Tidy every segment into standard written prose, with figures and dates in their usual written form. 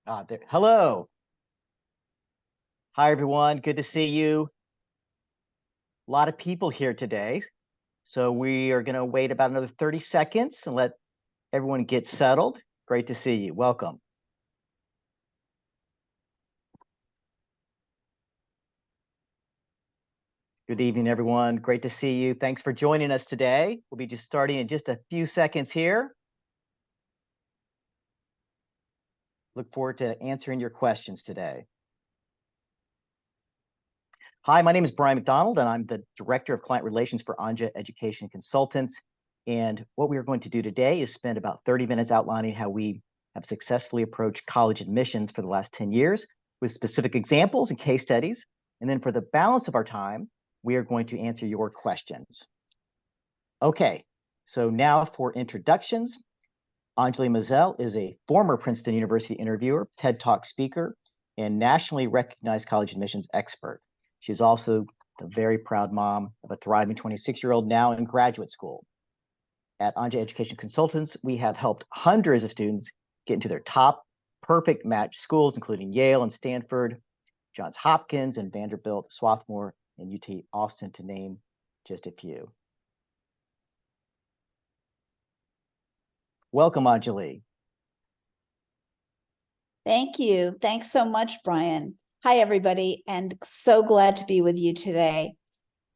Hello. Hi, everyone. Good to see you. A lot of people here today. So we are going to wait about another 30 seconds and let everyone get settled. Great to see you. Welcome. Good evening, everyone. Great to see you. Thanks for joining us today. We'll be just starting in just a few seconds here. Look forward to answering your questions today. Hi, my name is Brian McDonald, and I'm the Director of Client Relations for Anja Education Consultants. And what we are going to do today is spend about 30 minutes outlining how we have successfully approached college admissions for the last 10 years with specific examples and case studies. And then for the balance of our time, we are going to answer your questions. Okay, so now for introductions. Anjali Maazel is a former Princeton University interviewer, TED Talk speaker, and nationally recognized college admissions expert. She's also the very proud mom of a thriving 26-year-old now in graduate school. At Anja Education Consultants, we have helped hundreds of students get into their top perfect match schools, including Yale and Stanford, Johns Hopkins and Vanderbilt, Swarthmore, and UT Austin, to name just a few. Welcome, Anjali. Thank you. Thanks so much, Brian. Hi, everybody, and so glad to be with you today.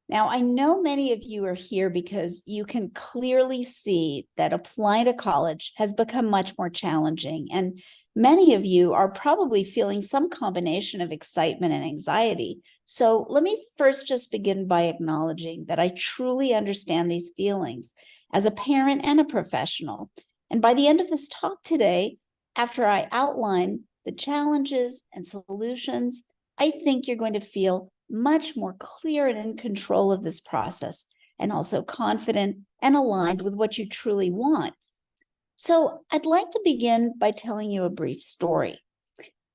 Now, I know many of you are here because you can clearly see that applying to college has become much more challenging, and many of you are probably feeling some combination of excitement and anxiety. So let me first just begin by acknowledging that I truly understand these feelings as a parent and a professional. And by the end of this talk today, after I outline the challenges and solutions, I think you're going to feel much more clear and in control of this process, and also confident and aligned with what you truly want. So I'd like to begin by telling you a brief story.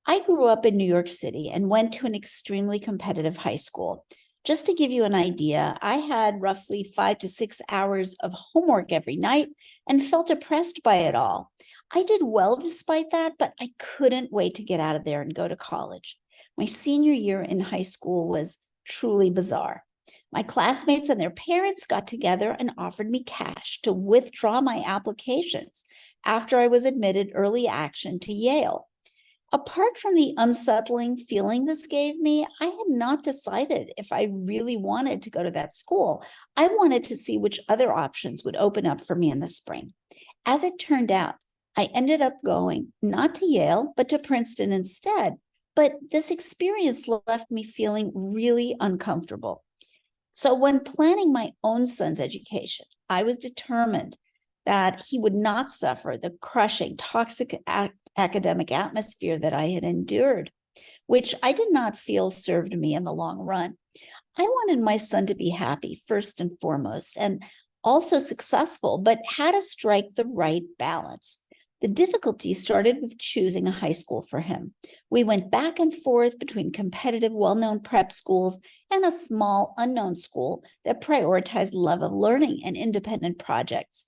I grew up in New York City and went to an extremely competitive high school. Just to give you an idea, I had roughly 5 to 6 hours of homework every night and felt oppressed by it all. I did well despite that, but I couldn't wait to get out of there and go to college. My senior year in high school was truly bizarre. My classmates and their parents got together and offered me cash to withdraw my applications after I was admitted early action to Yale. Apart from the unsettling feeling this gave me, I had not decided if I really wanted to go to that school. I wanted to see which other options would open up for me in the spring. As it turned out, I ended up going not to Yale, but to Princeton instead. But this experience left me feeling really uncomfortable. So when planning my own son's education, I was determined that he would not suffer the crushing, toxic academic atmosphere that I had endured, which I did not feel served me in the long run. I wanted my son to be happy first and foremost, and also successful, but how to strike the right balance. The difficulty started with choosing a high school for him. We went back and forth between competitive, well-known prep schools and a small, unknown school that prioritized love of learning and independent projects.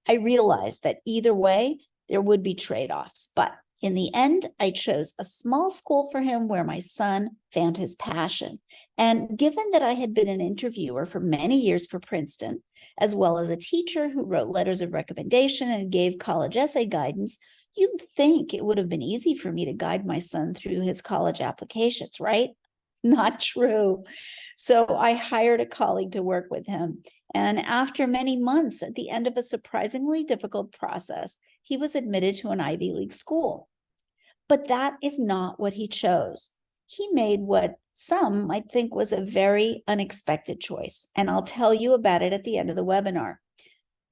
I realized that either way, there would be trade-offs, but in the end, I chose a small school for him where my son found his passion. And given that I had been an interviewer for many years for Princeton, as well as a teacher who wrote letters of recommendation and gave college essay guidance, you'd think it would have been easy for me to guide my son through his college applications, right? Not true. So I hired a colleague to work with him. And after many months, at the end of a surprisingly difficult process, he was admitted to an Ivy League school. But that is not what he chose. He made what some might think was a very unexpected choice, and I'll tell you about it at the end of the webinar.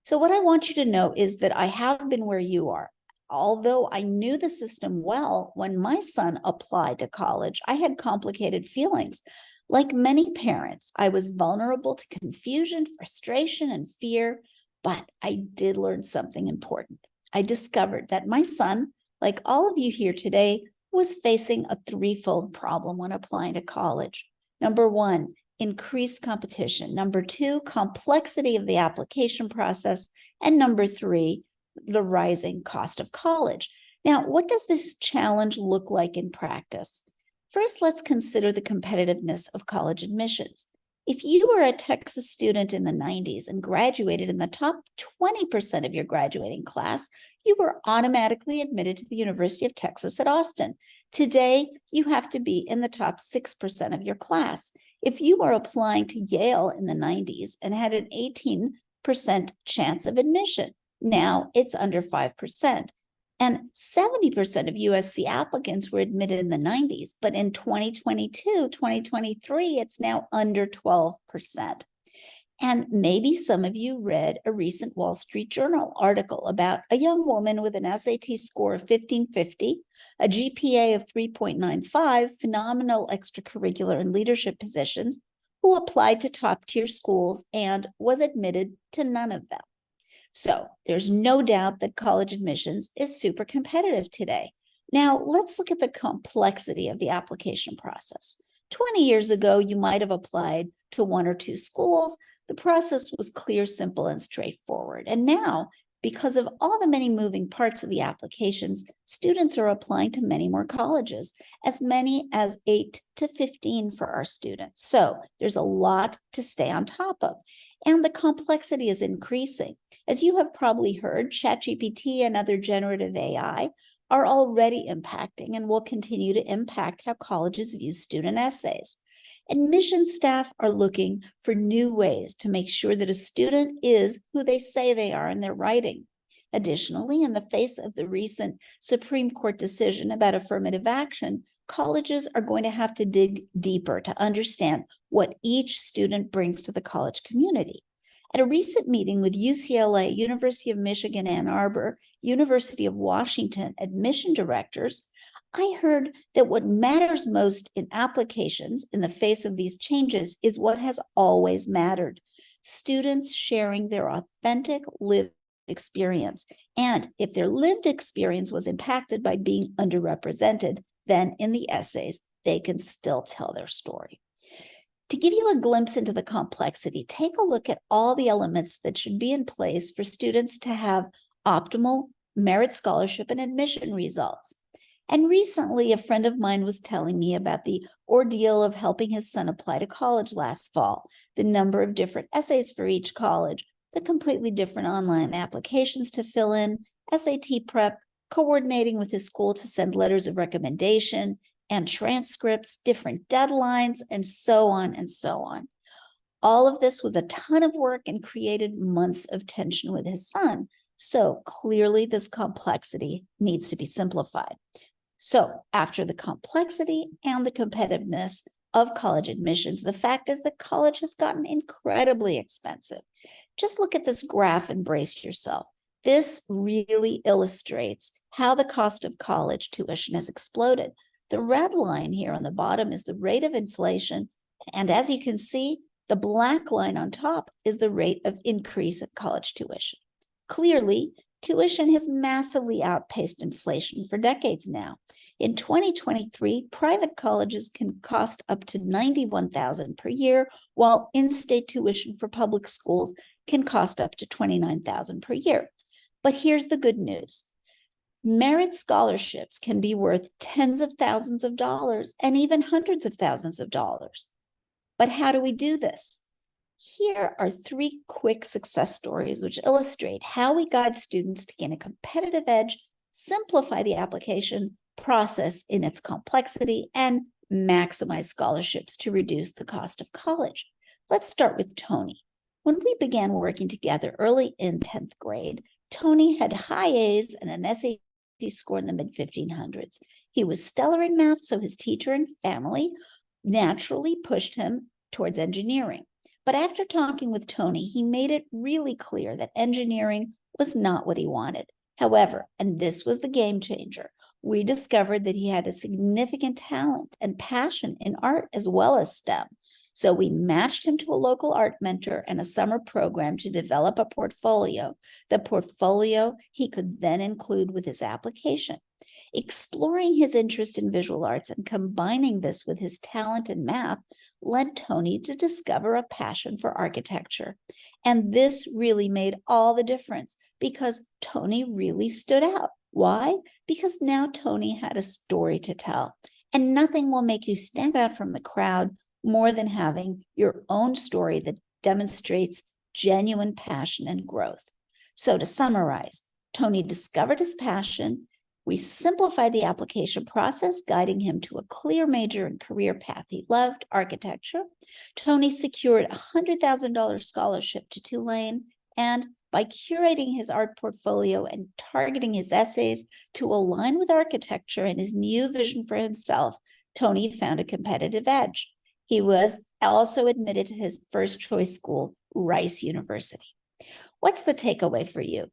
So what I want you to know is that I have been where you are. Although I knew the system well, when my son applied to college, I had complicated feelings. Like many parents, I was vulnerable to confusion, frustration, and fear, but I did learn something important. I discovered that my son, like all of you here today, was facing a threefold problem when applying to college. Number one, increased competition. Number two, complexity of the application process. And number three, the rising cost of college. Now, what does this challenge look like in practice? First, let's consider the competitiveness of college admissions. If you were a Texas student in the 90s and graduated in the top 20% of your graduating class, you were automatically admitted to the University of Texas at Austin. Today, you have to be in the top 6% of your class. If you were applying to Yale in the 90s and had an 18% chance of admission, now it's under 5%. And 70% of USC applicants were admitted in the 90s, but in 2022, 2023, it's now under 12%. And maybe some of you read a recent Wall Street Journal article about a young woman with an SAT score of 1550, a GPA of 3.95, phenomenal extracurricular and leadership positions, who applied to top-tier schools and was admitted to none of them. So there's no doubt that college admissions is super competitive today. Now, let's look at the complexity of the application process. 20 years ago, you might have applied to one or two schools. The process was clear, simple, and straightforward. And now, because of all the many moving parts of the applications, students are applying to many more colleges, as many as 8 to 15 for our students. So there's a lot to stay on top of. And the complexity is increasing. As you have probably heard, ChatGPT and other generative AI are already impacting and will continue to impact how colleges view student essays. Admissions staff are looking for new ways to make sure that a student is who they say they are in their writing. Additionally, in the face of the recent Supreme Court decision about affirmative action, colleges are going to have to dig deeper to understand what each student brings to the college community. At a recent meeting with UCLA, University of Michigan, Ann Arbor, University of Washington admission directors, I heard that what matters most in applications in the face of these changes is what has always mattered: students sharing their authentic lived experience. And if their lived experience was impacted by being underrepresented, then in the essays, they can still tell their story. To give you a glimpse into the complexity, take a look at all the elements that should be in place for students to have optimal merit scholarship and admission results. And recently, a friend of mine was telling me about the ordeal of helping his son apply to college last fall, the number of different essays for each college, the completely different online applications to fill in, SAT prep, coordinating with his school to send letters of recommendation and transcripts, different deadlines, and so on and so on. All of this was a ton of work and created months of tension with his son. So clearly this complexity needs to be simplified. So after the complexity and the competitiveness of college admissions, the fact is that college has gotten incredibly expensive. Just look at this graph and brace yourself. This really illustrates how the cost of college tuition has exploded. The red line here on the bottom is the rate of inflation. And as you can see, the black line on top is the rate of increase of college tuition. Clearly, tuition has massively outpaced inflation for decades now. In 2023, private colleges can cost up to $91,000 per year, while in-state tuition for public schools can cost up to $29,000 per year. But here's the good news. Merit scholarships can be worth tens of thousands of dollars and even hundreds of thousands of dollars. But how do we do this? Here are 3 quick success stories which illustrate how we guide students to gain a competitive edge, simplify the application process in its complexity, and maximize scholarships to reduce the cost of college. Let's start with Tony. When we began working together early in 10th grade, Tony had high A's and an SAT score in the mid-1500s. He was stellar in math, so his teacher and family naturally pushed him towards engineering. But after talking with Tony, he made it really clear that engineering was not what he wanted. However, and this was the game changer, we discovered that he had a significant talent and passion in art as well as STEM. So we matched him to a local art mentor and a summer program to develop a portfolio, the portfolio he could then include with his application. Exploring his interest in visual arts and combining this with his talent in math led Tony to discover a passion for architecture. And this really made all the difference because Tony really stood out. Why? Because now Tony had a story to tell, and nothing will make you stand out from the crowd more than having your own story that demonstrates genuine passion and growth. So to summarize, Tony discovered his passion. We simplified the application process, guiding him to a clear major and career path he loved, architecture. Tony secured a $100,000 scholarship to Tulane, and by curating his art portfolio and targeting his essays to align with architecture and his new vision for himself, Tony found a competitive edge. He was also admitted to his first choice school, Rice University. What's the takeaway for you?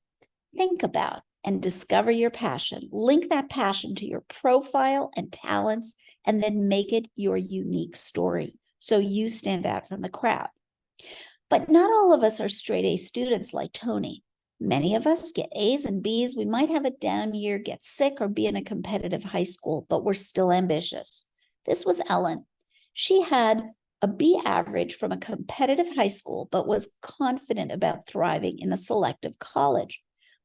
Think about and discover your passion. Link that passion to your profile and talents, and then make it your unique story so you stand out from the crowd. But not all of us are straight A students like Tony. Many of us get A's and B's. We might have a down year, get sick, or be in a competitive high school, but we're still ambitious. This was Ellen. She had a B average from a competitive high school, but was confident about thriving in a selective college.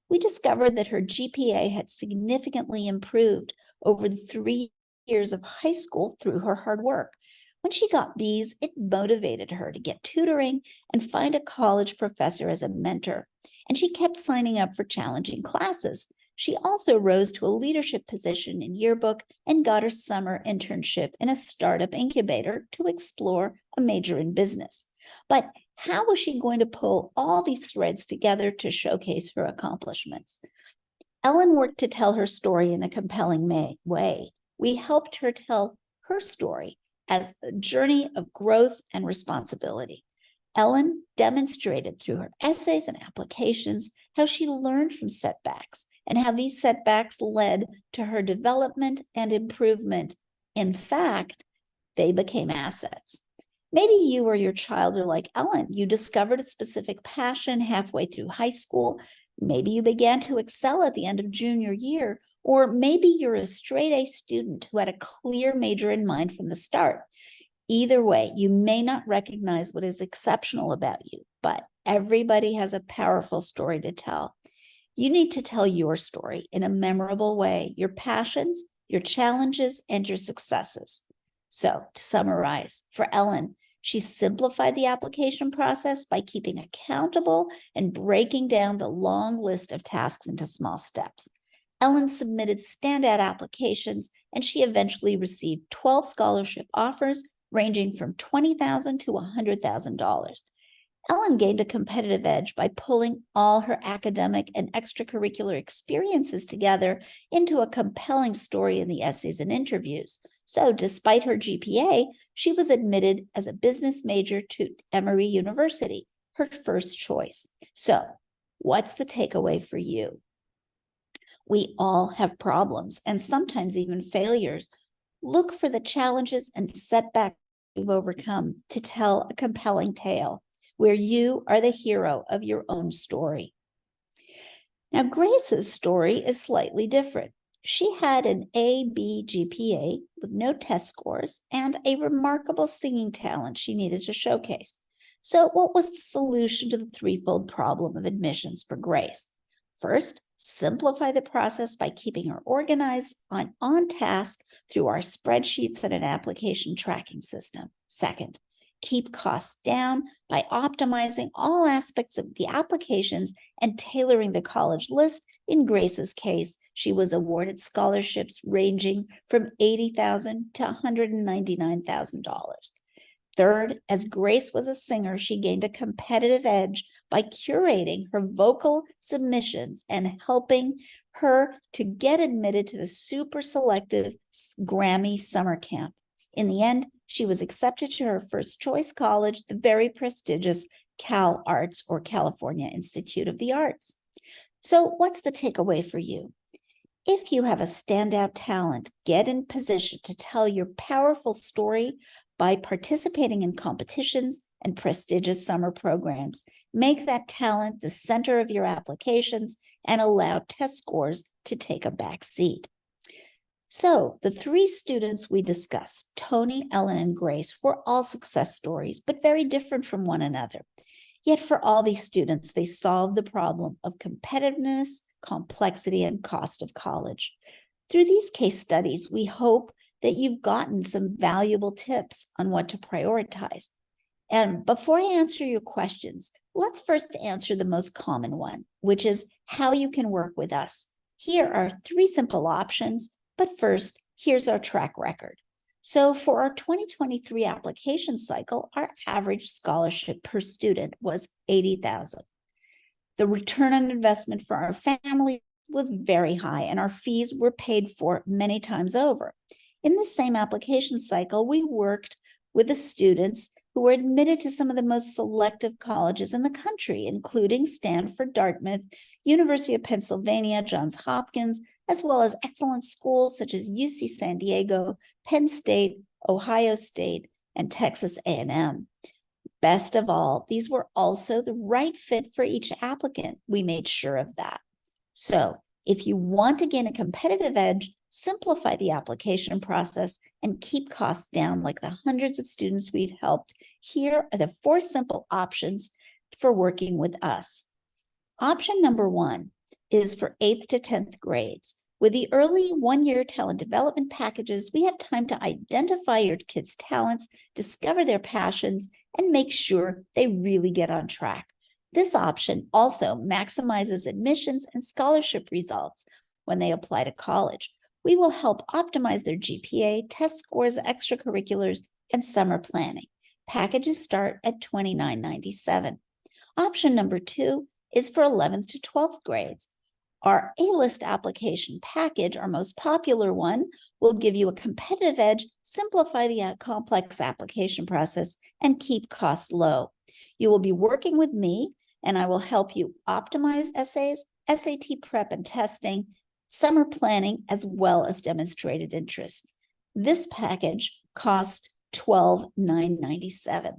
We discovered that her GPA had significantly improved over the 3 years of high school through her hard work. When she got B's, it motivated her to get tutoring and find a college professor as a mentor, and she kept signing up for challenging classes. She also rose to a leadership position in yearbook and got her summer internship in a startup incubator to explore a major in business. But how was she going to pull all these threads together to showcase her accomplishments? Ellen worked to tell her story in a compelling way. We helped her tell her story as a journey of growth and responsibility. Ellen demonstrated through her essays and applications how she learned from setbacks and how these setbacks led to her development and improvement. In fact, they became assets. Maybe you or your child are like Ellen. You discovered a specific passion halfway through high school. Maybe you began to excel at the end of junior year, or maybe you're a straight A student who had a clear major in mind from the start. Either way, you may not recognize what is exceptional about you, but everybody has a powerful story to tell. You need to tell your story in a memorable way, your passions, your challenges, and your successes. So to summarize, for Ellen, she simplified the application process by keeping accountable and breaking down the long list of tasks into small steps. Ellen submitted standout applications, and she eventually received 12 scholarship offers ranging from $20,000 to $100,000. Ellen gained a competitive edge by pulling all her academic and extracurricular experiences together into a compelling story in the essays and interviews. So despite her GPA, she was admitted as a business major to Emory University, her first choice. So what's the takeaway for you? We all have problems and sometimes even failures. Look for the challenges and setbacks you've overcome to tell a compelling tale where you are the hero of your own story. Now, Grace's story is slightly different. She had an A/B GPA with no test scores and a remarkable singing talent she needed to showcase. So what was the solution to the threefold problem of admissions for Grace? First, simplify the process by keeping her organized on task through our spreadsheets and an application tracking system. Second, keep costs down by optimizing all aspects of the applications and tailoring the college list. In Grace's case, she was awarded scholarships ranging from $80,000 to $199,000. Third, as Grace was a singer, she gained a competitive edge by curating her vocal submissions and helping her to get admitted to the super selective Grammy summer camp. In the end, she was accepted to her first choice college, the very prestigious Cal Arts, or California Institute of the Arts. So what's the takeaway for you? If you have a standout talent, get in position to tell your powerful story by participating in competitions and prestigious summer programs. Make that talent the center of your applications and allow test scores to take a back seat. So the three students we discussed, Tony, Ellen, and Grace, were all success stories, but very different from one another. Yet for all these students, they solved the problem of competitiveness, complexity, and cost of college. Through these case studies, we hope that you've gotten some valuable tips on what to prioritize. And before I answer your questions, let's first answer the most common one, which is how you can work with us. Here are 3 simple options, but first, here's our track record. So for our 2023 application cycle, our average scholarship per student was $80,000. The return on investment for our family was very high, and our fees were paid for many times over. In the same application cycle, we worked with the students who were admitted to some of the most selective colleges in the country, including Stanford, Dartmouth, University of Pennsylvania, Johns Hopkins, as well as excellent schools such as UC San Diego, Penn State, Ohio State, and Texas A&M. Best of all, these were also the right fit for each applicant. We made sure of that. So if you want to gain a competitive edge, simplify the application process, and keep costs down like the hundreds of students we've helped, here are the 4 simple options for working with us. Option number 1 is for 8th to 10th grades. With the early 1-year talent development packages, we have time to identify your kids' talents, discover their passions, and make sure they really get on track. This option also maximizes admissions and scholarship results when they apply to college. We will help optimize their GPA, test scores, extracurriculars, and summer planning. Packages start at $29.97. Option number 2 is for 11th to 12th grades. Our A-list application package, our most popular one, will give you a competitive edge, simplify the complex application process, and keep costs low. You will be working with me, and I will help you optimize essays, SAT prep and testing, summer planning, as well as demonstrated interest. This package costs $12,997.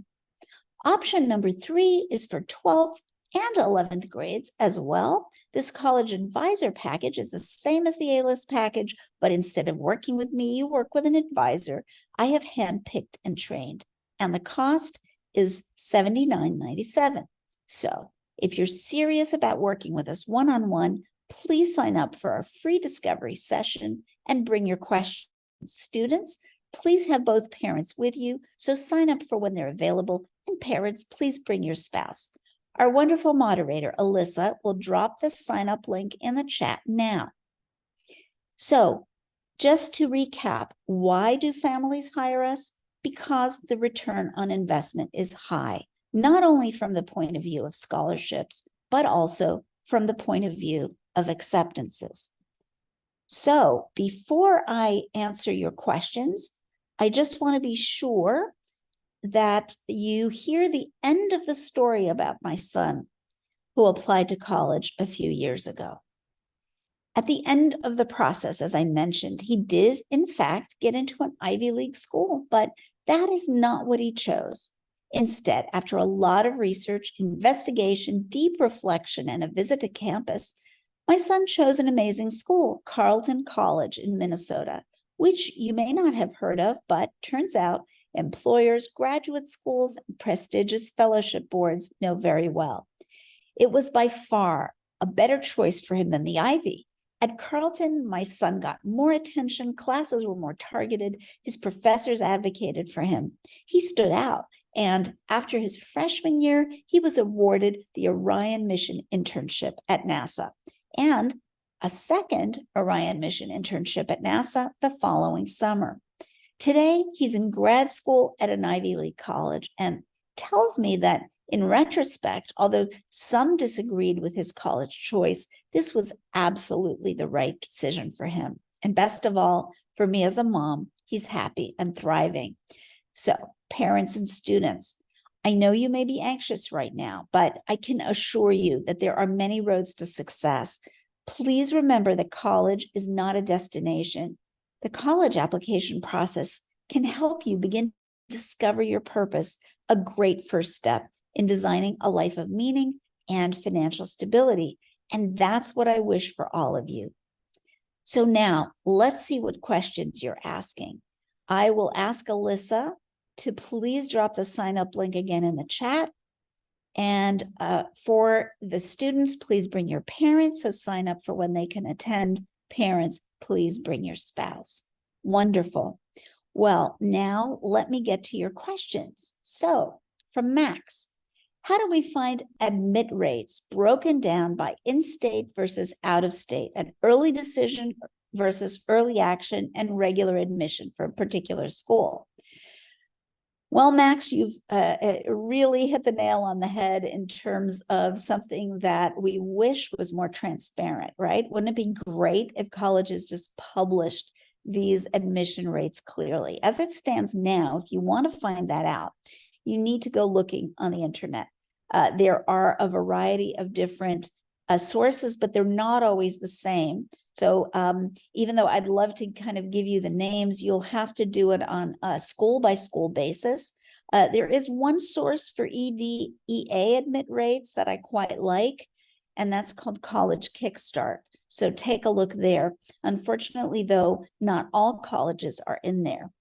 Option number 3 is for 12th and 11th grades as well. This college advisor package is the same as the A-list package, but instead of working with me, you work with an advisor I have handpicked and trained, and the cost is $79.97. So if you're serious about working with us one-on-one, please sign up for our free discovery session and bring your questions. Students, please have both parents with you, so sign up for when they're available, and parents, please bring your spouse. Our wonderful moderator, Alyssa, will drop the sign-up link in the chat now. So just to recap, why do families hire us? Because the return on investment is high, not only from the point of view of scholarships, but also from the point of view of acceptances. So before I answer your questions, I just want to be sure that you hear the end of the story about my son who applied to college a few years ago. At the end of the process, as I mentioned, he did, in fact, get into an Ivy League school, but that is not what he chose. Instead, after a lot of research, investigation, deep reflection, and a visit to campus, my son chose an amazing school, Carleton College in Minnesota, which you may not have heard of, but turns out employers, graduate schools, and prestigious fellowship boards know very well. It was by far a better choice for him than the Ivy. At Carleton, my son got more attention, classes were more targeted, his professors advocated for him. He stood out, and after his freshman year, he was awarded the Orion Mission Internship at NASA and a second Orion Mission Internship at NASA the following summer. Today, he's in grad school at an Ivy League college and tells me that in retrospect, although some disagreed with his college choice, this was absolutely the right decision for him. And best of all, for me as a mom, he's happy and thriving. So, parents and students, I know you may be anxious right now, but I can assure you that there are many roads to success. Please remember that college is not a destination. The college application process can help you begin to discover your purpose, a great first step in designing a life of meaning and financial stability. And that's what I wish for all of you. So now let's see what questions you're asking. I will ask Alyssa to please drop the sign up link again in the chat. And for the students, please bring your parents. So sign up for when they can attend. Parents, please bring your spouse. Wonderful. Well, now let me get to your questions. So from Max, how do we find admit rates broken down by in-state versus out-of-state, an early decision versus early action, and regular admission for a particular school? Well, Max, you've really hit the nail on the head in terms of something that we wish was more transparent, right? Wouldn't it be great if colleges just published these admission rates clearly? As it stands now, if you want to find that out, you need to go looking on the internet. There are a variety of different sources, but they're not always the same. So even though I'd love to kind of give you the names, you'll have to do it on a school by school basis. There is one source for EA admit rates that I quite like, and that's called College Kickstart. So take a look there. Unfortunately, though, not all colleges are in there.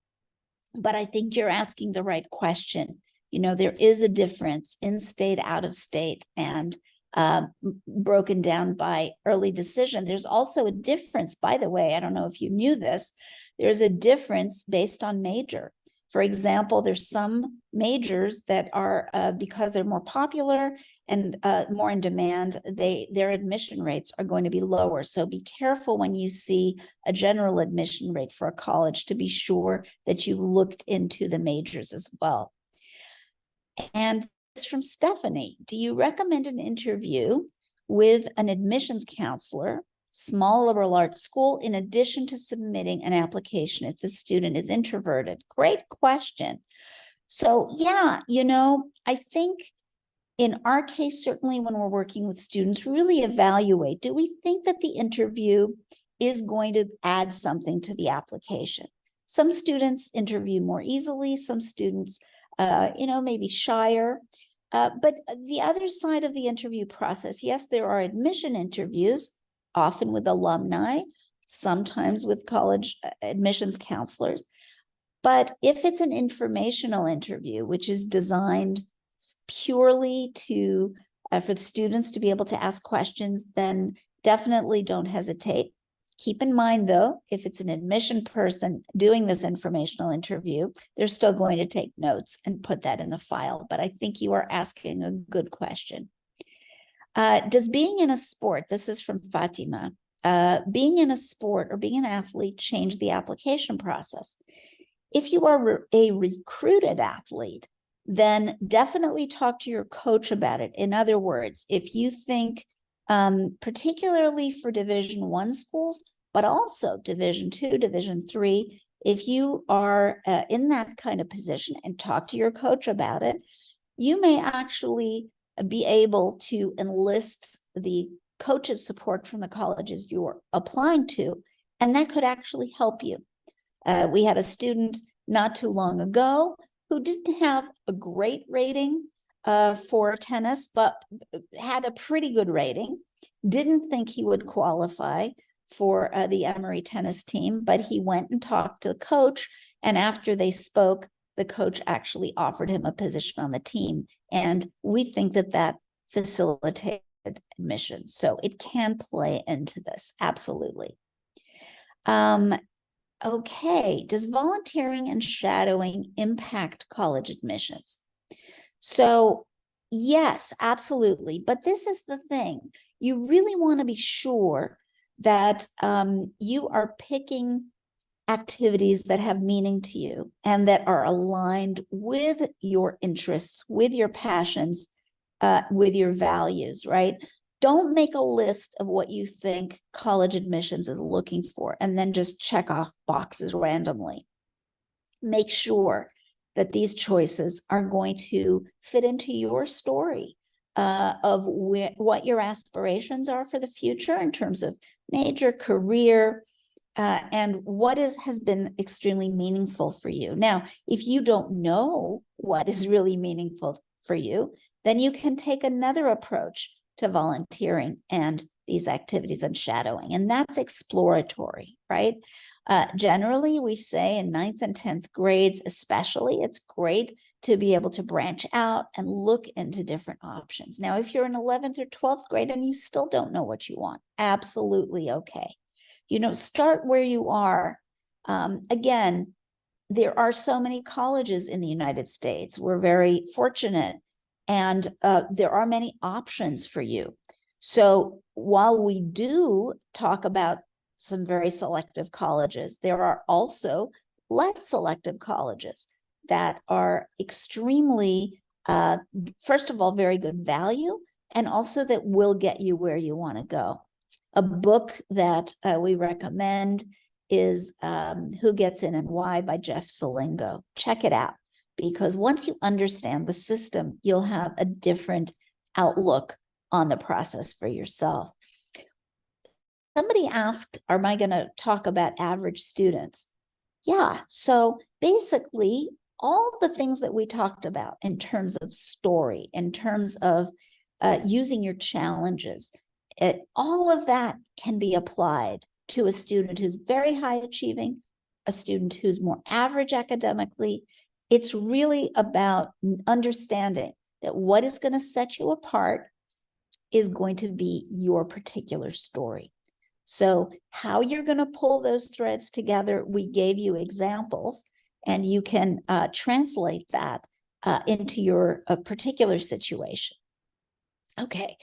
But I think you're asking the right question. You know, there is a difference in state, out of state, and broken down by early decision. There's also a difference, by the way, I don't know if you knew this, there's a difference based on major. For example, there's some majors that are, because they're more popular and more in demand, their admission rates are going to be lower. So be careful when you see a general admission rate for a college to be sure that you've looked into the majors as well. And it's from Stephanie. Do you recommend an interview with an admissions counselor, small or large school, in addition to submitting an application if the student is introverted? Great question. So yeah, you know, I think in our case, certainly when we're working with students, really evaluate, do we think that the interview is going to add something to the application? Some students interview more easily, some students you know, maybe shyer. But the other side of the interview process, yes, there are admission interviews, often with alumni, sometimes with college admissions counselors. But if it's an informational interview, which is designed purely to for the students to be able to ask questions, then definitely don't hesitate. Keep in mind, though, if it's an admission person doing this informational interview, they're still going to take notes and put that in the file. But I think you are asking a good question. Does being in a sport, this is from Fatima, being in a sport or being an athlete change the application process? If you are a recruited athlete, then definitely talk to your coach about it. In other words, if you think, particularly for Division I schools, but also Division II, Division III, if you are in that kind of position and talk to your coach about it, you may actually be able to enlist the coach's support from the colleges you're applying to, and that could actually help you. We had a student not too long ago who didn't have a great rating for tennis, but had a pretty good rating, didn't think he would qualify for the Emory tennis team, but he went and talked to the coach, and after they spoke, the coach actually offered him a position on the team, and we think that that facilitated admission. So it can play into this, absolutely. Okay, does volunteering and shadowing impact college admissions? So yes, absolutely. But this is the thing. You really want to be sure that you are picking activities that have meaning to you and that are aligned with your interests, with your passions, with your values, right? Don't make a list of what you think college admissions is looking for and then just check off boxes randomly. Make sure that these choices are going to fit into your story of what your aspirations are for the future in terms of major, career, and what has been extremely meaningful for you. Now, if you don't know what is really meaningful for you, then you can take another approach to volunteering and these activities and shadowing, and that's exploratory, right? Generally, we say in 9th and 10th grades, especially, it's great to be able to branch out and look into different options. Now, if you're in 11th or 12th grade and you still don't know what you want, absolutely okay. Start where you are. Again, there are so many colleges in the United States. We're very fortunate, and there are many options for you. So while we do talk about some very selective colleges, there are also less selective colleges that are extremely, first of all, very good value, and also that will get you where you want to go. A book that we recommend is Who Gets In and Why by Jeff Salingo. Check it out, because once you understand the system, you'll have a different outlook on the process for yourself. Somebody asked, am I going to talk about average students? Yeah, so basically, all the things that we talked about in terms of story, in terms of using your challenges, all of that can be applied to a student who's very high achieving, a student who's more average academically. It's really about understanding that what is going to set you apart is going to be your particular story. So how you're going to pull those threads together, we gave you examples, and you can translate that into your particular situation. Okay,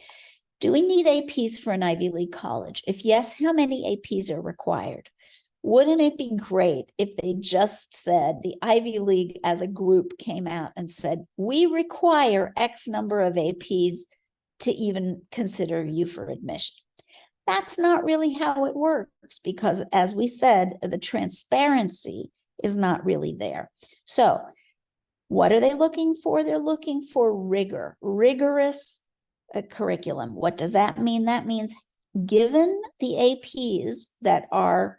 do we need APs for an Ivy League college? If yes, how many APs are required? Wouldn't it be great if they just said, the Ivy League as a group came out and said, we require X number of APs to even consider you for admission? That's not really how it works, because as we said, the transparency is not really there. So what are they looking for? They're looking for rigor, rigorous curriculum. What does that mean? That means given the APs that are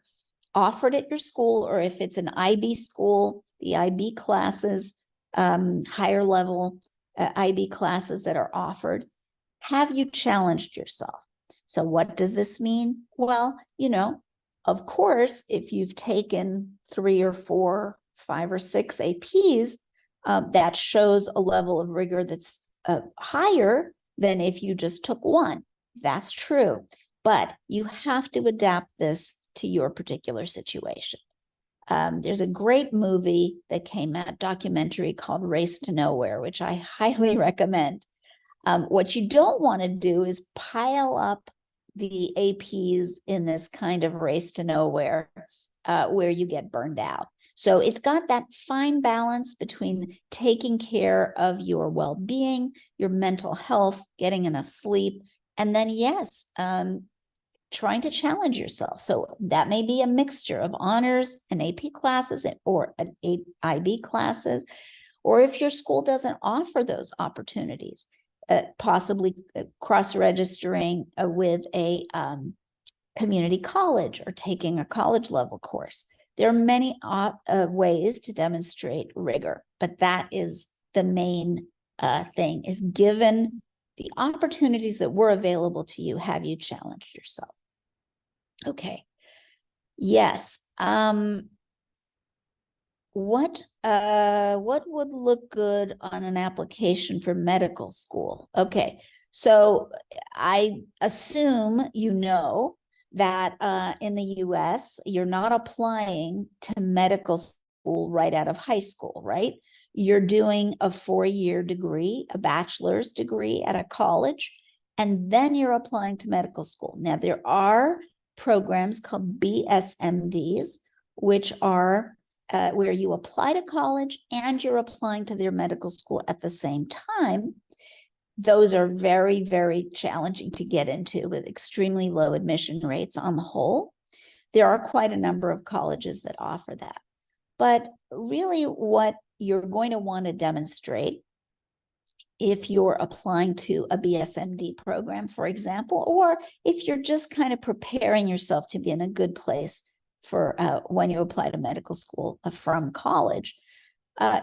offered at your school, or if it's an IB school, the IB classes, higher level IB classes that are offered, have you challenged yourself? So what does this mean? Well, of course, if you've taken 3 or 4, 5 or 6 APs, that shows a level of rigor that's higher than if you just took 1. That's true. But you have to adapt this to your particular situation. There's a great movie that came out, documentary called Race to Nowhere, which I highly recommend. What you don't want to do is pile up the APs in this kind of race to nowhere where you get burned out. So it's got that fine balance between taking care of your well-being, your mental health, getting enough sleep, and then, yes, trying to challenge yourself. So that may be a mixture of honors and AP classes or IB classes, or if your school doesn't offer those opportunities, possibly cross-registering with a community college or taking a college level course. There are many ways to demonstrate rigor, but that is the main thing, is given the opportunities that were available to you, have you challenged yourself? Okay. Yes. What would look good on an application for medical school? Okay, so I assume that in the US, you're not applying to medical school right out of high school, right? You're doing a 4-year degree, a bachelor's degree at a college, and then you're applying to medical school. Now, there are programs called BSMDs, which are where you apply to college and you're applying to their medical school at the same time. Those are very, very challenging to get into with extremely low admission rates on the whole. There are quite a number of colleges that offer that. But really what you're going to want to demonstrate if you're applying to a BSMD program, for example, or if you're just kind of preparing yourself to be in a good place for when you apply to medical school from college,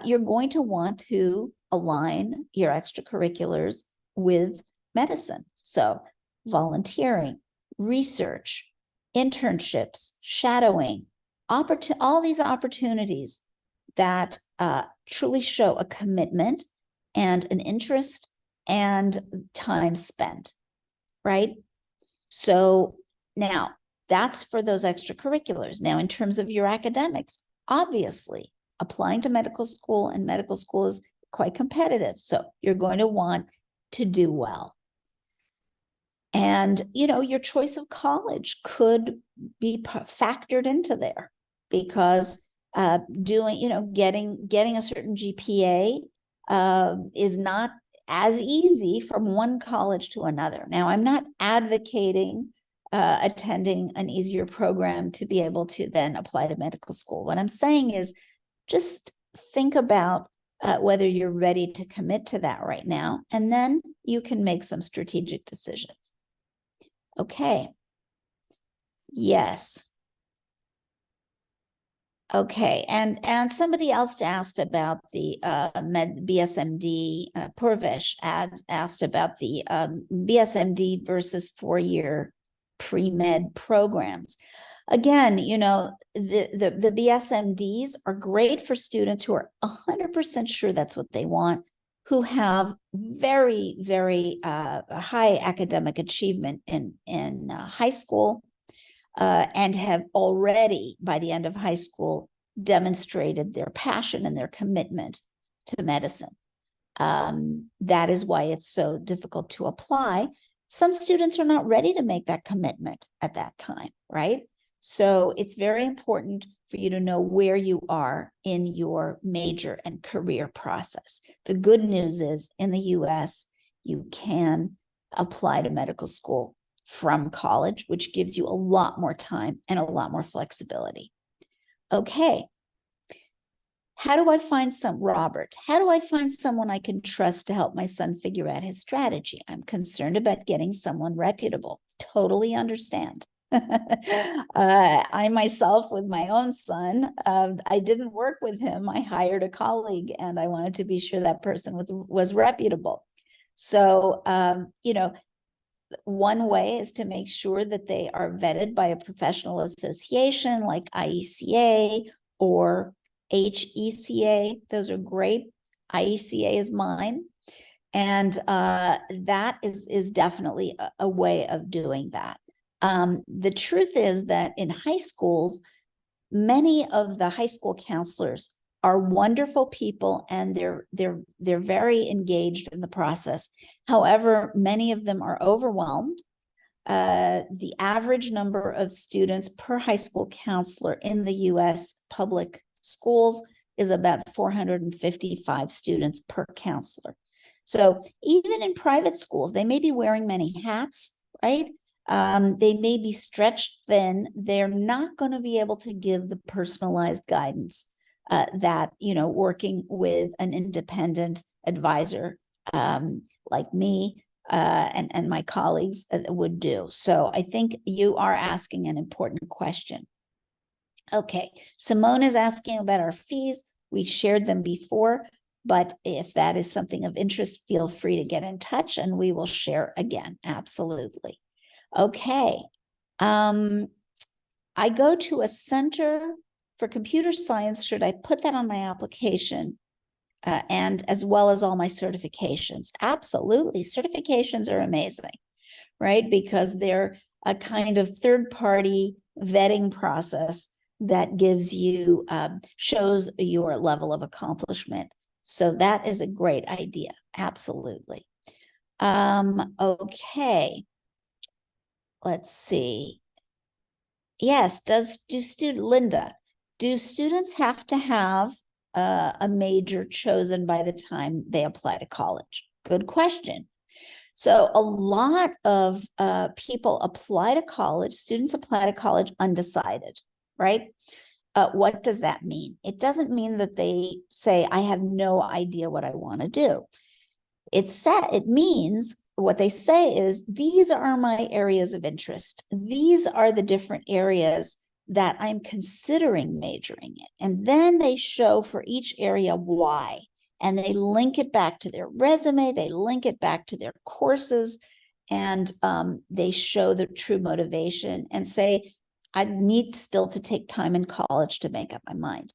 you're going to want to align your extracurriculars with medicine. So volunteering, research, internships, shadowing, all these opportunities that truly show a commitment and an interest and time spent, right? So now that's for those extracurriculars. Now, in terms of your academics, obviously applying to medical school, and medical school is quite competitive. So you're going to want to do well. And, your choice of college could be factored into there, because getting a certain GPA is not as easy from one college to another. Now, I'm not advocating attending an easier program to be able to then apply to medical school. What I'm saying is just think about whether you're ready to commit to that right now, and then you can make some strategic decisions. Okay. Yes. Okay, and somebody else asked about the BSMD. Purvish asked about the BSMD versus 4-year pre-med programs. Again, the BSMDs are great for students who are 100% sure that's what they want, who have very, very high academic achievement in high school, and have already, by the end of high school, demonstrated their passion and their commitment to medicine. That is why it's so difficult to apply. Some students are not ready to make that commitment at that time, right? So it's very important for you to know where you are in your major and career process. The good news is, in the US, you can apply to medical school from college, which gives you a lot more time and a lot more flexibility. Okay. How do I find Robert, how do I find someone I can trust to help my son figure out his strategy? I'm concerned about getting someone reputable. Totally understand. I myself, with my own son, I didn't work with him. I hired a colleague, and I wanted to be sure that person was reputable. So, one way is to make sure that they are vetted by a professional association like IECA or HECA. Those are great. IECA is mine. And that is definitely a way of doing that. The truth is that in high schools, many of the high school counselors are wonderful people, and they're very engaged in the process. However, many of them are overwhelmed. The average number of students per high school counselor in the US public schools is about 455 students per counselor. So even in private schools, they may be wearing many hats, right? They may be stretched thin. They're not going to be able to give the personalized guidance that, working with an independent advisor like me and my colleagues would do. So I think you are asking an important question. Okay, Simone is asking about our fees. We shared them before, but if that is something of interest, feel free to get in touch and we will share again. Absolutely. Okay. I go to a center for computer science. Should I put that on my application? And as well as all my certifications? Absolutely. Certifications are amazing, right? Because they're a kind of third-party vetting process that gives you, shows your level of accomplishment. So that is a great idea. Absolutely. Okay. Let's see. Yes, Linda, do students have to have a major chosen by the time they apply to college? Good question. So a lot of people apply to college, students apply to college undecided, right? What does that mean? It doesn't mean that they say, I have no idea what I want to do. It means what they say is, these are my areas of interest. These are the different areas that I'm considering majoring in. And then they show for each area why. And they link it back to their resume, they link it back to their courses, and they show the true motivation and say, I need still to take time in college to make up my mind.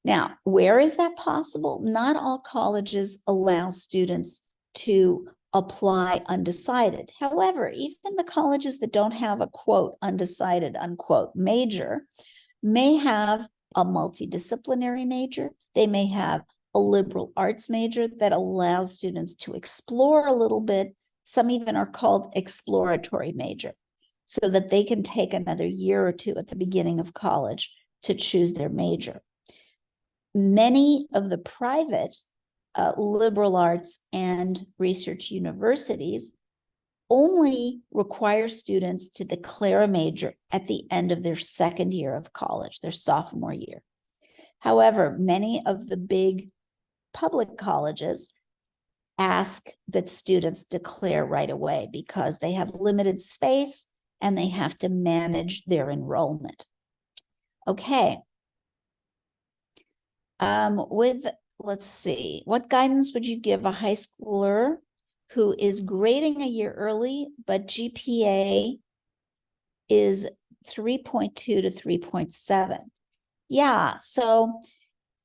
Now, where is that possible? Not all colleges allow students to apply undecided. However, even the colleges that don't have a quote undecided unquote major may have a multidisciplinary major. They may have a liberal arts major that allows students to explore a little bit. Some even are called exploratory major, so that they can take another year or two at the beginning of college to choose their major. Many of the private liberal arts and research universities only require students to declare a major at the end of their second year of college, their sophomore year. However, many of the big public colleges ask that students declare right away because they have limited space and they have to manage their enrollment. Okay. Let's see, what guidance would you give a high schooler who is grading a year early, but GPA is 3.2 to 3.7? Yeah, so,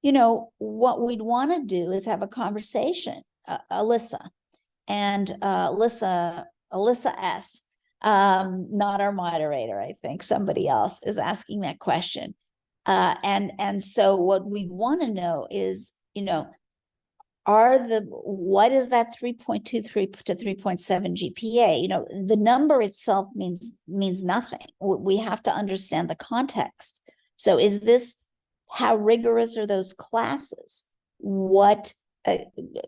what we'd want to do is have a conversation, Alyssa, and Alyssa S., not our moderator, I think somebody else is asking that question. And so what we want to know is, what is that 3.23 to 3.7 GPA? The number itself means nothing. We have to understand the context. So how rigorous are those classes? What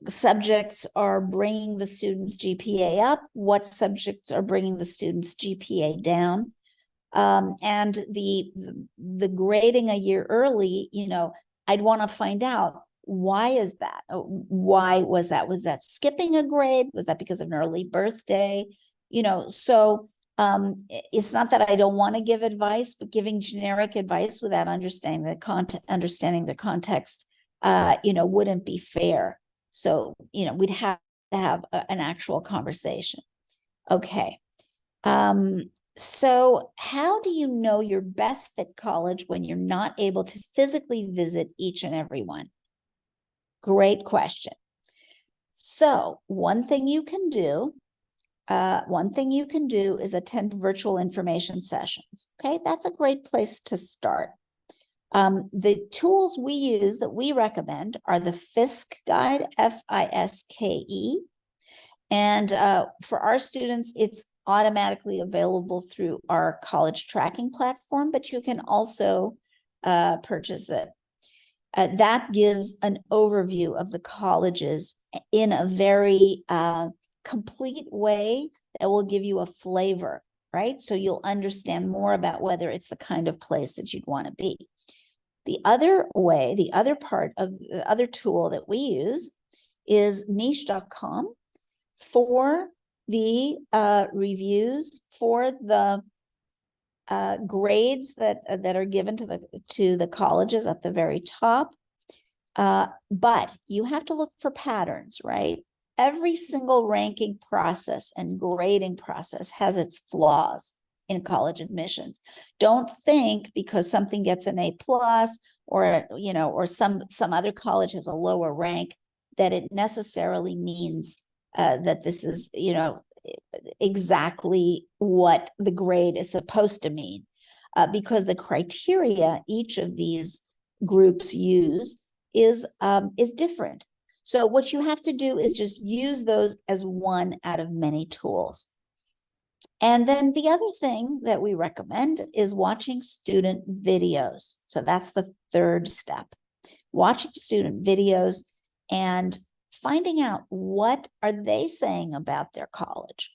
subjects are bringing the students' GPA up? What subjects are bringing the students' GPA down? And the grading a year early, I'd want to find out, why is that? Why was that? Was that skipping a grade? Was that because of an early birthday? So it's not that I don't want to give advice, but giving generic advice without understanding the context, wouldn't be fair. So, we'd have to have an actual conversation. Okay. So how do you know your best fit college when you're not able to physically visit each and every one? Great question. So one thing you can do is attend virtual information sessions. Okay, that's a great place to start. The tools we use that we recommend are the FISC guide, FISKE. And for our students, it's automatically available through our college tracking platform, but you can also purchase it. That gives an overview of the colleges in a very complete way that will give you a flavor, right? So you'll understand more about whether it's the kind of place that you'd want to be. The other tool that we use is niche.com for the reviews, for the grades that are given to the colleges at the very top. But you have to look for patterns, right? Every single ranking process and grading process has its flaws in college admissions. Don't think because something gets an A+, or some other college has a lower rank, that it necessarily means that this is, exactly what the grade is supposed to mean, because the criteria each of these groups use is different. So what you have to do is just use those as one out of many tools. And then the other thing that we recommend is watching student videos. So that's the third step. Watching student videos and finding out what are they saying about their college.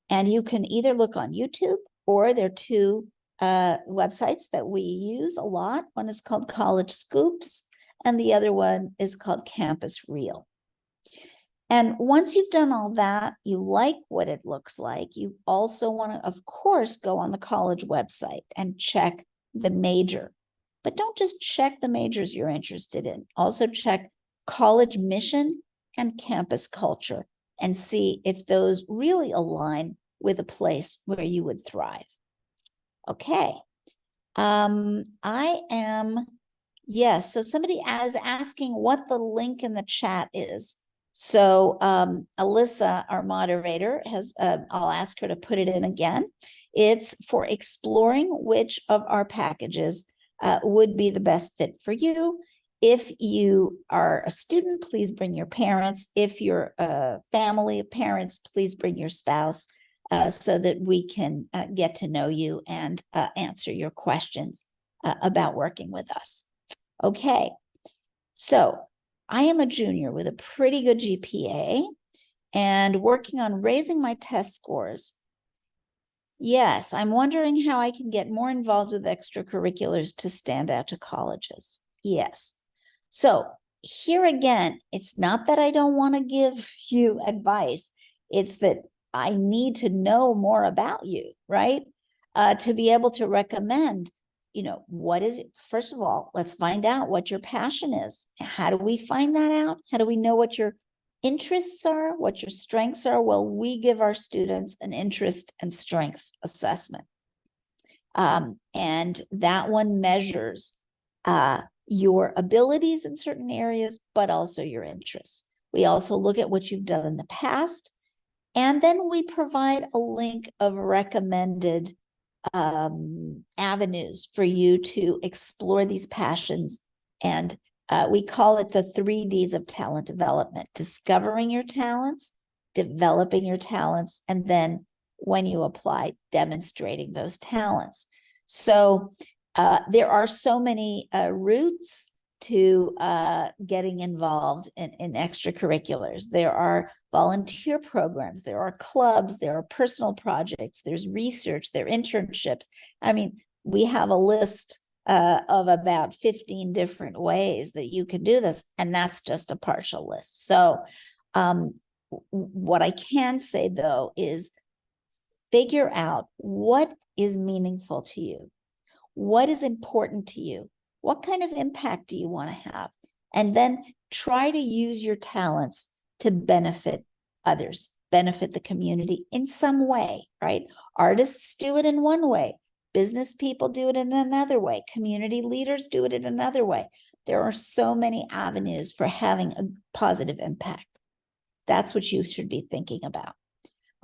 And you can either look on YouTube, or there are two websites that we use a lot. One is called College Scoops, and the other one is called Campus Reel. And once you've done all that, you like what it looks like, you also want to, of course, go on the college website and check the major. But don't just check the majors you're interested in. Also check college mission and campus culture and see if those really align with a place where you would thrive. Okay, I am, yes. So somebody is asking what the link in the chat is. So Alyssa, our moderator, has, I'll ask her to put it in again. It's for exploring which of our packages would be the best fit for you. If you are a student, please bring your parents. If you're a family of parents, please bring your spouse. So that we can get to know you and answer your questions about working with us. Okay, so I am a junior with a pretty good GPA and working on raising my test scores. Yes, I'm wondering how I can get more involved with extracurriculars to stand out to colleges. Yes. So here again, it's not that I don't want to give you advice. It's that I need to know more about you, right? To be able to recommend, what is it? First of all, let's find out what your passion is. How do we find that out? How do we know what your interests are, what your strengths are? Well, we give our students an interest and strengths assessment. And that one measures your abilities in certain areas, but also your interests. We also look at what you've done in the past, and then we provide a link of recommended avenues for you to explore these passions. And we call it the 3 Ds of talent development: discovering your talents, developing your talents, and then when you apply, demonstrating those talents. So there are so many routes to getting involved in extracurriculars. There are volunteer programs, there are clubs, there are personal projects, there's research, there are internships. I mean, we have a list of about 15 different ways that you can do this, and that's just a partial list. So what I can say, though, is figure out what is meaningful to you. What is important to you? What kind of impact do you want to have? And then try to use your talents to benefit others, benefit the community in some way, right? Artists do it in one way. Business people do it in another way. Community leaders do it in another way. There are so many avenues for having a positive impact. That's what you should be thinking about.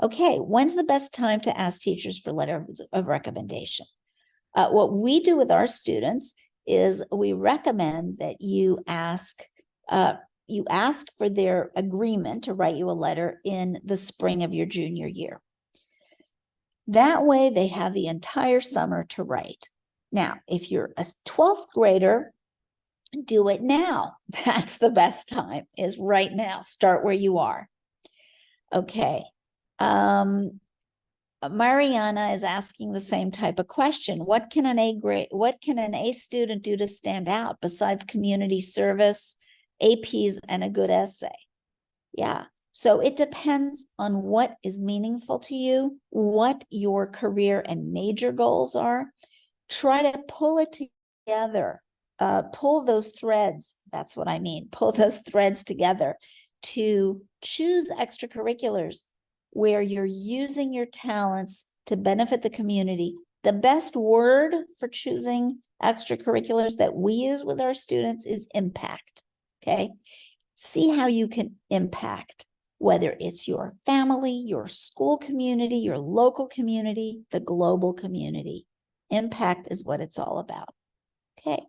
Okay, when's the best time to ask teachers for letters of recommendation? What we do with our students is we recommend that you ask for their agreement to write you a letter in the spring of your junior year. That way they have the entire summer to write. Now, if you're a 12th grader, do it now. That's the best time, is right now. Start where you are. Okay. Mariana is asking the same type of question. What can an A student do to stand out besides community service, APs, and a good essay? Yeah. So it depends on what is meaningful to you, what your career and major goals are. Try to pull it together, pull those threads. That's what I mean. Pull those threads together to choose extracurriculars where you're using your talents to benefit the community. The best word for choosing extracurriculars that we use with our students is impact. Okay. See how you can impact, whether it's your family, your school community, your local community, the global community. Impact is what it's all about. Okay.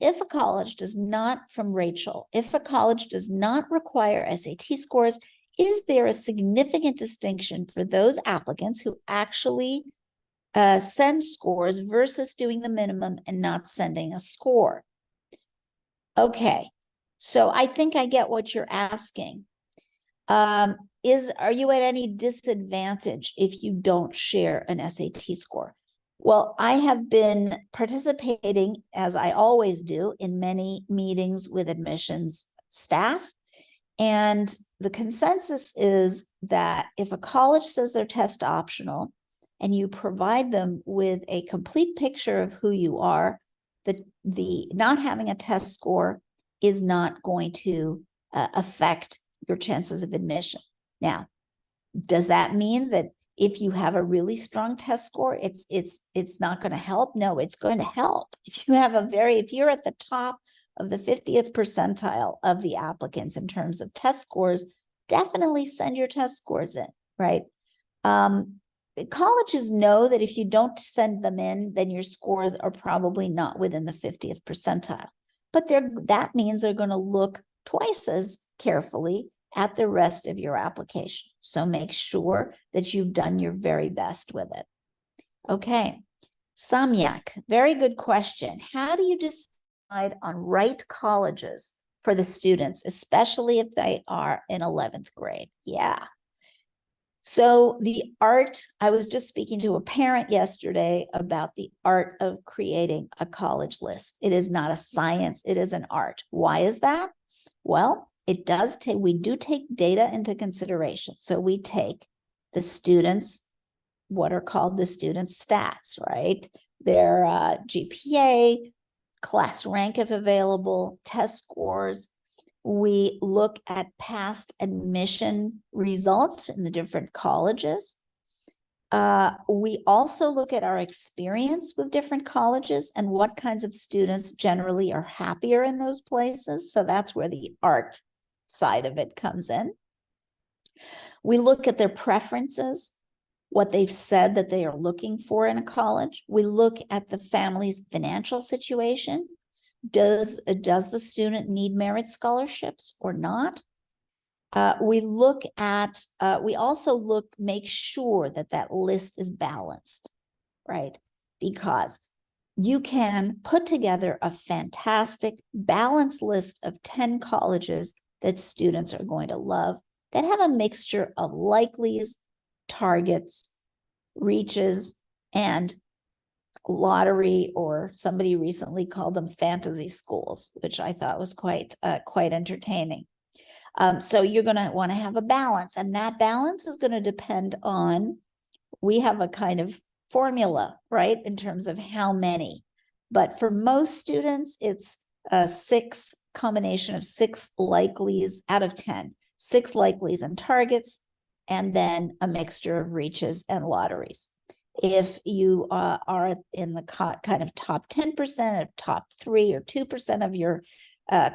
If a college does not, from Rachel, if a college does not require SAT scores, is there a significant distinction for those applicants who actually send scores versus doing the minimum and not sending a score? Okay, so I think I get what you're asking. Are you at any disadvantage if you don't share an SAT score? Well, I have been participating, as I always do, in many meetings with admissions staff. And the consensus is that if a college says they're test optional and you provide them with a complete picture of who you are, the not having a test score is not going to affect your chances of admission. Now, does that mean that If you have a really strong test score, it's not going to help. No, it's going to help. If you're at the top of the 50th percentile of the applicants in terms of test scores, definitely send your test scores in, right? Colleges know that if you don't send them in, then your scores are probably not within the 50th percentile. But that means they're going to look twice as carefully at the rest of your application. So make sure that you've done your very best with it. Okay, Samyak, very good question. How do you decide on right colleges for the students, especially if they are in 11th grade? Yeah. So the art, I was just speaking to a parent yesterday about the art of creating a college list. It is not a science, it is an art. Why is that? Well, we do take data into consideration. So we take the students, what are called the student stats, right? Their GPA, class rank if available, test scores. We look at past admission results in the different colleges. We also look at our experience with different colleges and what kinds of students generally are happier in those places. So that's where the art side of it comes in. We look at their preferences, what they've said that they are looking for in a college. We look at the family's financial situation. Does the student need merit scholarships or not? We also make sure that list is balanced, right? Because you can put together a fantastic balanced list of 10 colleges that students are going to love that have a mixture of likelies, targets, reaches, and lottery, or somebody recently called them fantasy schools, which I thought was quite entertaining. So you're going to want to have a balance, and that balance is going to depend on, we have a kind of formula, right, in terms of how many. But for most students, it's a combination of 6 likelies out of 10, 6 likelies and targets, and then a mixture of reaches and lotteries. If you are in the kind of top 10%, or top 3 or 2% of your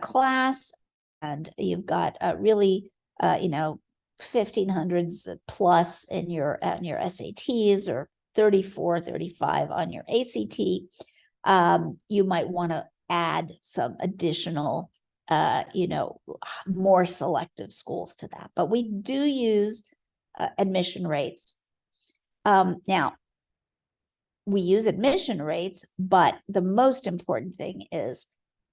class, and you've got really, 1500s plus in your SATs, or 34, 35 on your ACT, you might want to add some additional, more selective schools to that. But we do use admission rates. Now, we use admission rates, but the most important thing is,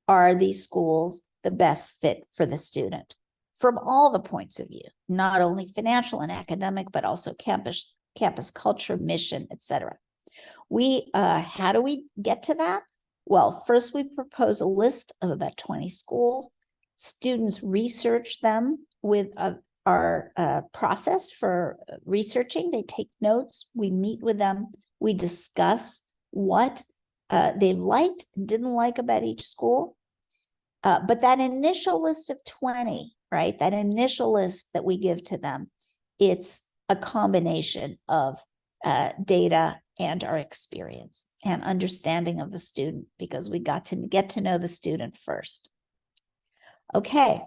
are these schools the best fit for the student from all the points of view, not only financial and academic, but also campus culture, mission, etc. How do we get to that? Well, first we propose a list of about 20 schools. Students research them with our process for researching. They take notes, we meet with them, we discuss what they liked and didn't like about each school. But that initial list of 20, right, that initial list that we give to them, it's a combination of data and our experience and understanding of the student, because we got to get to know the student first. Okay.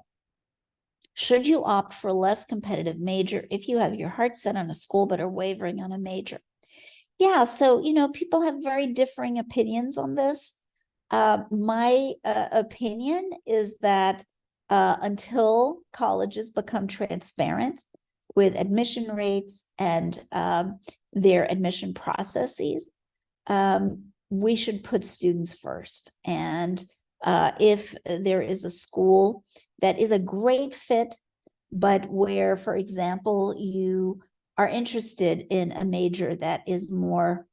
Should you opt for a less competitive major if you have your heart set on a school but are wavering on a major? Yeah, so, people have very differing opinions on this. My opinion is that until colleges become transparent with admission rates and their admission processes, we should put students first. And if there is a school that is a great fit, but where, for example, you are interested in a major that is more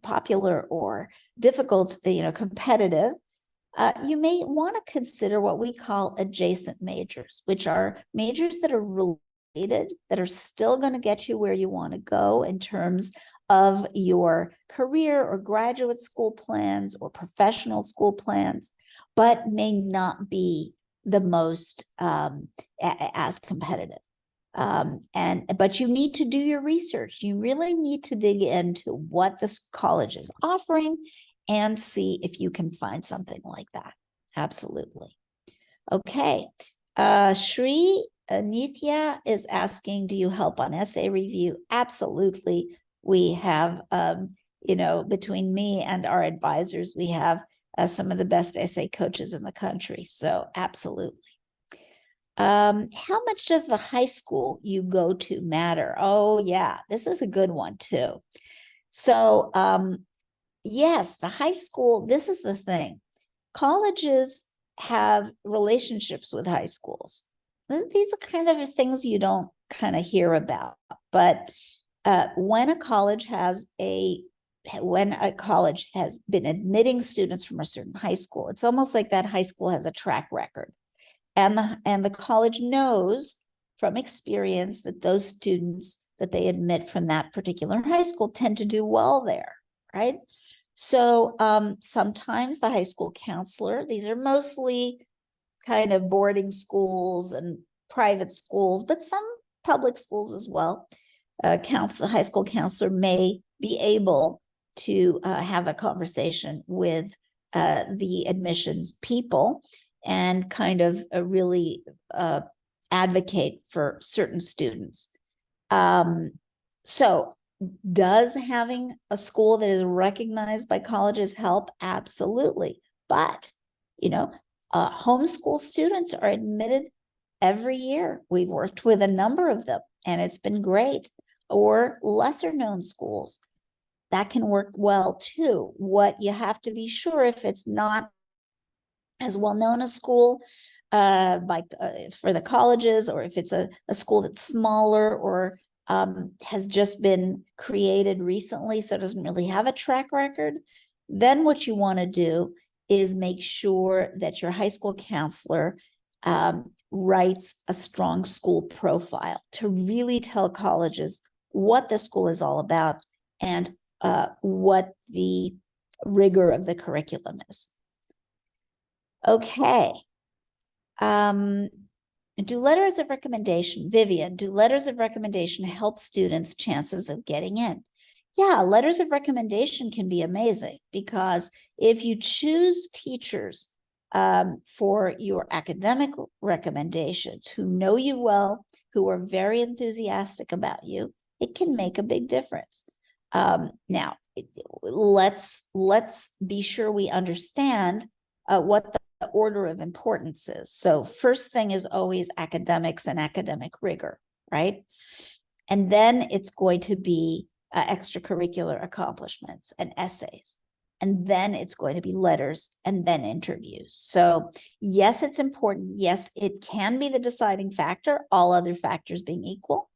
popular or difficult, competitive, you may want to consider what we call adjacent majors, which are majors that are related, that are still going to get you where you want to go in terms of your career or graduate school plans or professional school plans, but may not be the most as competitive. But you need to do your research. You really need to dig into what this college is offering and see if you can find something like that. Absolutely. Okay. Shri Nithya is asking, do you help on essay review? Absolutely. We have, between me and our advisors, we have some of the best essay coaches in the country. So absolutely. How much does the high school you go to matter? Oh, yeah, this is a good one too. So, yes, the high school, this is the thing. Colleges have relationships with high schools. These are kind of things you don't kind of hear about. But when a college has been admitting students from a certain high school, it's almost like that high school has a track record. And the college knows from experience that those students that they admit from that particular high school tend to do well there, right? So sometimes the high school counselor, these are mostly kind of boarding schools and private schools, but some public schools as well. The high school counselor may be able to have a conversation with the admissions people and kind of really advocate for certain students. So does having a school that is recognized by colleges help? Absolutely. But, homeschool students are admitted every year. We've worked with a number of them and it's been great. Or lesser known schools, that can work well too. What you have to be sure, if it's not as well known a school for the colleges, or if it's a school that's smaller or has just been created recently, so it doesn't really have a track record, then what you want to do is make sure that your high school counselor writes a strong school profile to really tell colleges what the school is all about and what the rigor of the curriculum is. Okay. Do letters of recommendation, Vivian, do letters of recommendation help students' chances of getting in? Yeah, letters of recommendation can be amazing because if you choose teachers for your academic recommendations who know you well, who are very enthusiastic about you, it can make a big difference. Now, let's be sure we understand what the order of importance is. So first thing is always academics and academic rigor, right? And then it's going to be extracurricular accomplishments and essays. And then it's going to be letters and then interviews. So yes, it's important. Yes, it can be the deciding factor, all other factors being equal.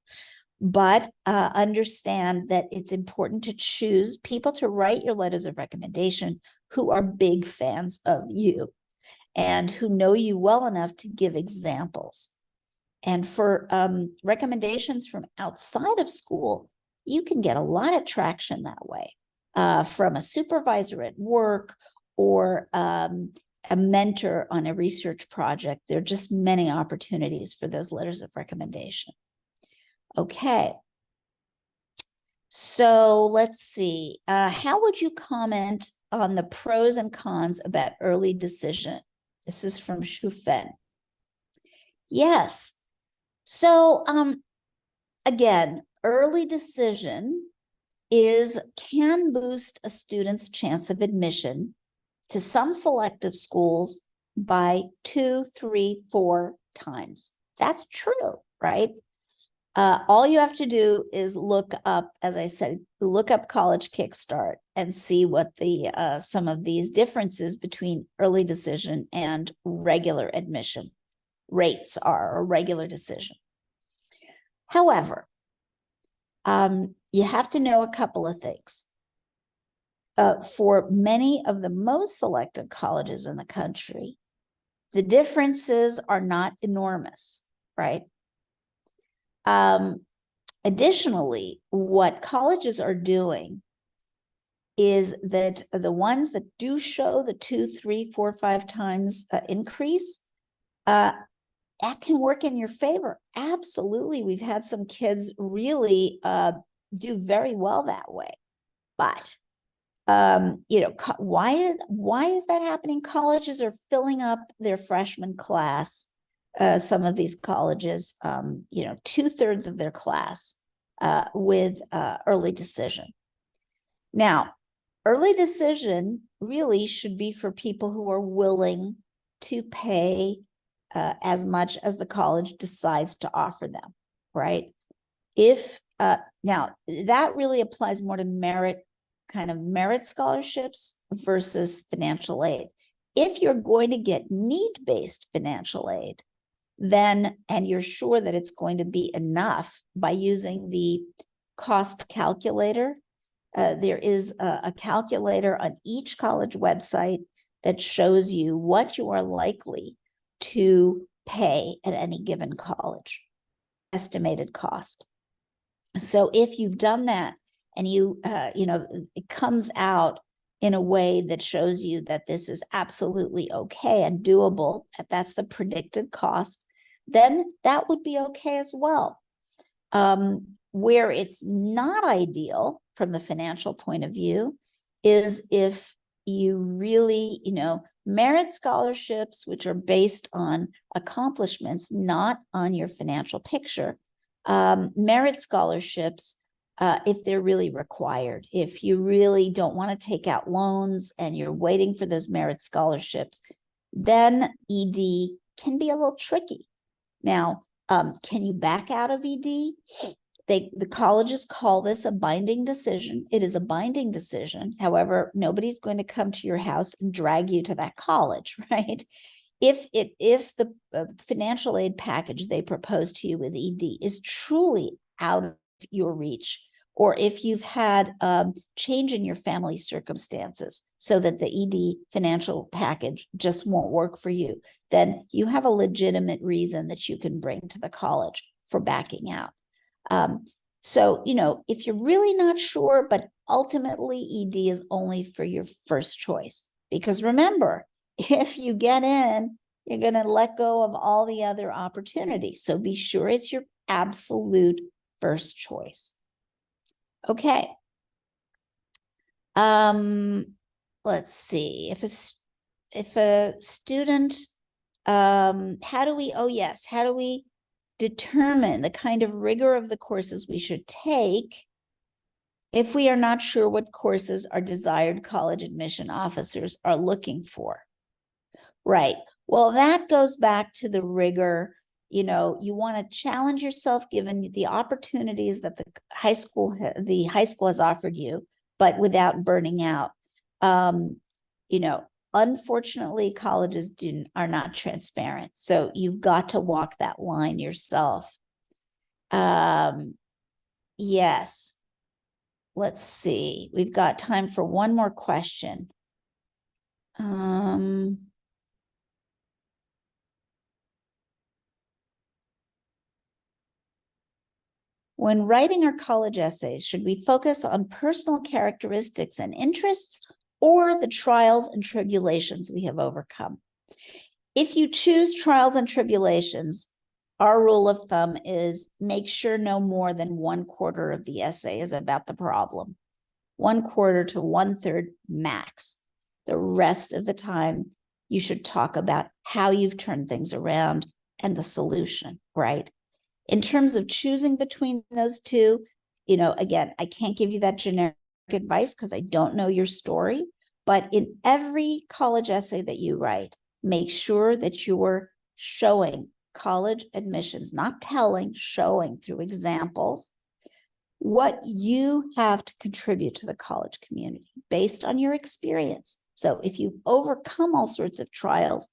But understand that it's important to choose people to write your letters of recommendation who are big fans of you and who know you well enough to give examples. And for recommendations from outside of school, you can get a lot of traction that way from a supervisor at work or a mentor on a research project. There are just many opportunities for those letters of recommendation. Okay. So let's see. How would you comment on the pros and cons about early decision? This is from Shufen. Yes. So again, early decision can boost a student's chance of admission to some selective schools by 2, 3, 4 times. That's true, right? All you have to do is look up, as I said, look up College Kickstart and see what the some of these differences between early decision and regular admission rates are, or regular decision. However, you have to know a couple of things. For many of the most selective colleges in the country, the differences are not enormous, right? Additionally, what colleges are doing is that the ones that do show the 2, 3, 4, 5 times increase, that can work in your favor. Absolutely. We've had some kids really do very well that way. But why is that happening? Colleges are filling up their freshman class. Some of these colleges, 2/3 of their class with early decision. Now, early decision really should be for people who are willing to pay as much as the college decides to offer them, right? If now that really applies more to merit scholarships versus financial aid. If you're going to get need-based financial aid, then, and you're sure that it's going to be enough by using the cost calculator, there is a calculator on each college website that shows you what you are likely to pay at any given college, estimated cost. So if you've done that and it comes out in a way that shows you that this is absolutely okay and doable, that's the predicted cost, then that would be okay as well. Where it's not ideal from the financial point of view is if you really, merit scholarships, which are based on accomplishments, not on your financial picture. Merit scholarships, if they're really required, if you really don't want to take out loans and you're waiting for those merit scholarships, then ED can be a little tricky. Now, can you back out of ED? The colleges call this a binding decision. It is a binding decision. However, nobody's going to come to your house and drag you to that college, right? If the financial aid package they propose to you with ED is truly out of your reach, or if you've had change in your family circumstances so that the ED financial package just won't work for you, then you have a legitimate reason that you can bring to the college for backing out. So, if you're really not sure, but ultimately ED is only for your first choice, because remember, if you get in, you're going to let go of all the other opportunities. So be sure it's your absolute first choice. Okay. Let's see. If a student, how do we determine the kind of rigor of the courses we should take if we are not sure what courses our desired college admission officers are looking for? Right. Well, that goes back to the rigor. You want to challenge yourself given the opportunities that the high school has offered you, but without burning out. Unfortunately, colleges are not transparent. So you've got to walk that line yourself. Yes. Let's see. We've got time for one more question. When writing our college essays, should we focus on personal characteristics and interests or the trials and tribulations we have overcome? If you choose trials and tribulations, our rule of thumb is make sure no more than 1/4 of the essay is about the problem. 1/4 to 1/3 max. The rest of the time, you should talk about how you've turned things around and the solution, right? In terms of choosing between those two, again, I can't give you that generic advice because I don't know your story, but in every college essay that you write, make sure that you're showing college admissions, not telling, showing through examples, what you have to contribute to the college community based on your experience. So if you've overcome all sorts of trials,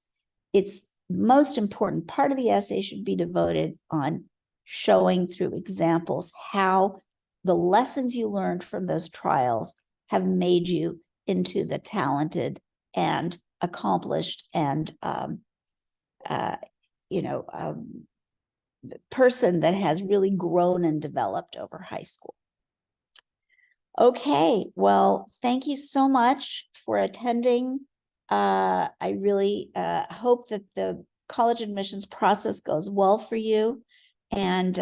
it's most important part of the essay should be devoted on showing through examples how the lessons you learned from those trials have made you into the talented and accomplished and person that has really grown and developed over high school. Okay, well, thank you so much for attending. I really hope that the college admissions process goes well for you, and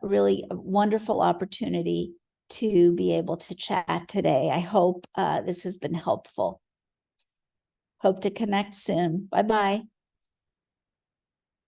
really a wonderful opportunity to be able to chat today. I hope this has been helpful. Hope to connect soon. Bye-bye.